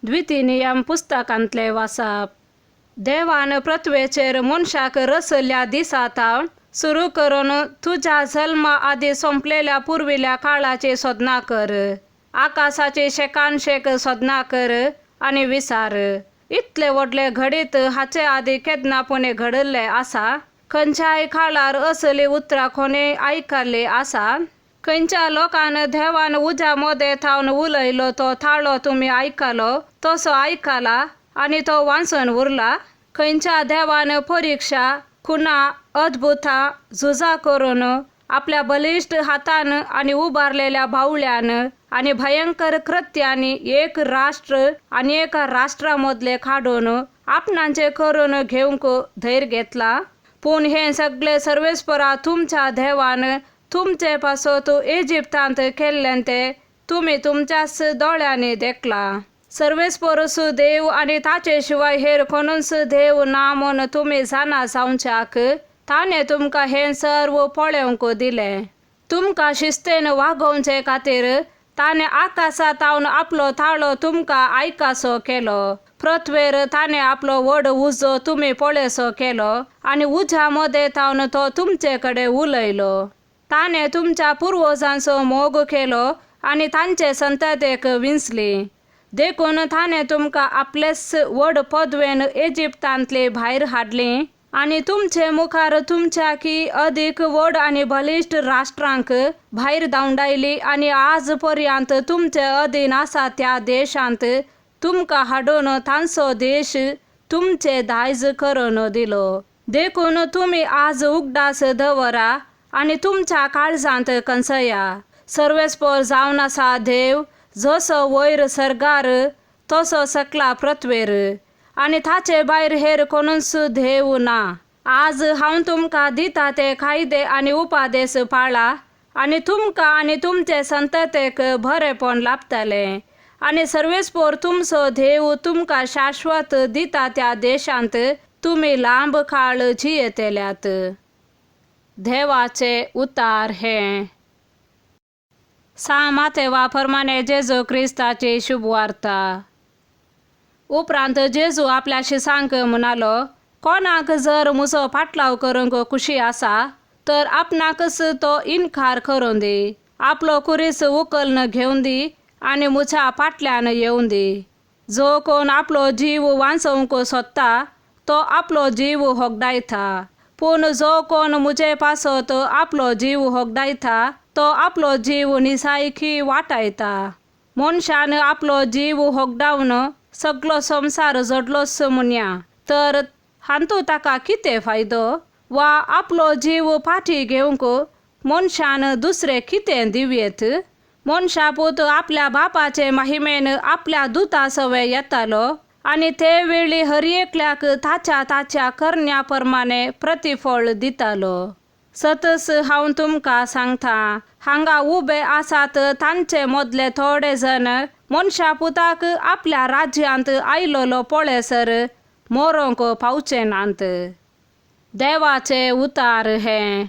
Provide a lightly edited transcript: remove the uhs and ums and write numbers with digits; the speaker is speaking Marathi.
द्वितीय नियम पुस्तकांतले वाचप. देवान पृथ्वेचेर मनशाक रचल्या दिसातावन सुरू करून तुझ्या जल्मा आधी संपलेल्या पूर्विल्या काळाची सोदना कर. आकाशाची शेकानशेक सोदना कर आणि विचार, इतले व्हडले घडीत हाचे आधी केदनापणे घडले आसा? खंयच्याय काळार असली उतरां कोणे आयकल्ली आसा? खंयच्या लोकान देवान उज्या मध्ये थावन उलयलो तो थाळो तुम्ही आयकलो, तसो आयकला आणि तो वाचून उरला? खंयच्या देवान परीक्षा, खुना, अद्भुता, झुजा करून आपल्या बलिष्ठ हातान आणि उबारलेल्या बावळ्यान आणि भयंकर कृत्यांनी एक राष्ट्र आणि एका राष्ट्रामधले काढून आपणांचे करून घेऊंक धैर्य घेतला? पूण हे सगळे सर्वेस्परा तुमच्या देवान तुमचे पासोत इजिप्तांत केल्लें ते तुम्ही तुमच्याच दोळ्यांनी देखला. सर्वेस्परस देव आणि ताचे शिवाय हेर कोणूच देव ना म्हूण तुम्ही जाणा जावच्याक ताणे तुमकां हे सर्व पळोवंक दिले. तुमकां शिस्तेन वागोवचे खातीर ताणे आकाशांतावन आपलो थाळो तुमकां आयकासो केलो. पृथ्वेर ताणे आपलो व्हड उजो तुम्ही पळयसो केलो आणि उज्या मध्ये थावन तो तुमचे कडेन उलयलो. ताणे तुमच्या पुर्वजांचो मोग केलो आणि तांचे संततेक विंचली. देखून ताणे तुमकां आपलेच व्हड पदवेन इजिप्तांतली भायर हाडली आणि तुमचे मुखार तुमच्या की अदीक व्हड आणि बलिष्ठ राष्ट्रांक भायर धांवडायली आणि आज पर्यंत तुमचे अधीन आसा त्या देशांत तुमकां हाडून तांचो देश तुमचे दायज करून दिलो. देखून तुम्ही आज उगडास दवरा आणि तुमच्या काळजांत कंसया. सर्वेस्पर जावन आसा देव, जसो वयर सर्गार तसो सकला पृथ्वेर आणि ताचे भायर हेर कोणूच देव ना. आज हांव तुमकां दिता ते कायदे आणि उपादेश पाळा आणि तुमकां आणि तुमचे संततेक बरेपण लाभतले. आणि सर्वेस्पर तुमचो देव तुमकां शाश्वत दिता त्या देशांत तुम्ही लांब काळ जियेतल्यात. देवाचे उतार हे. मातेवा प्रमाणे जेजू क्रिस्ताची शुभवार्ता. उपरांत जेजू आपल्या शिसांक म्हणालो, कोणाक जर म्हजो फाटलाव करूंक खुशी आसा तर आपणाकच तो इन्कार करून दी, आपलो कुरीस उकलन घेवन दी आणि म्हज्या फाटल्यान येवन दी. जो कोण आपलो जीव वाचोवंक सोदता तो आपलो जीव होगडायता, पूण जो कोण म्हजे पासत आपलो जीव होगडायता तो आपलो जीव निसायकी वाटायता. मनशान आपलो जीव होगडावन सगलो संसार जडलोच म्हणया तर हांतू ताका कितें फायदो? वा आपलो जीव फाटी घेवंक मनशान दुसरे कितें दिव्येत? मनशापूत आपल्या बापाचे महिमेन आपल्या दुता सवे येतालो आणि ते वेळी हर एकल्याक ताच्या करण्या प्रमाणे प्रतिफळ दितालो. सतस हांव तुमकां सांगता, हांगा उबे आसात तांचे मदले थोडे जण मनशापुताक आपल्या राज्यांत आयलोलो पळयसर मोरोंक पावचे नांत. देवाचे उतार हे.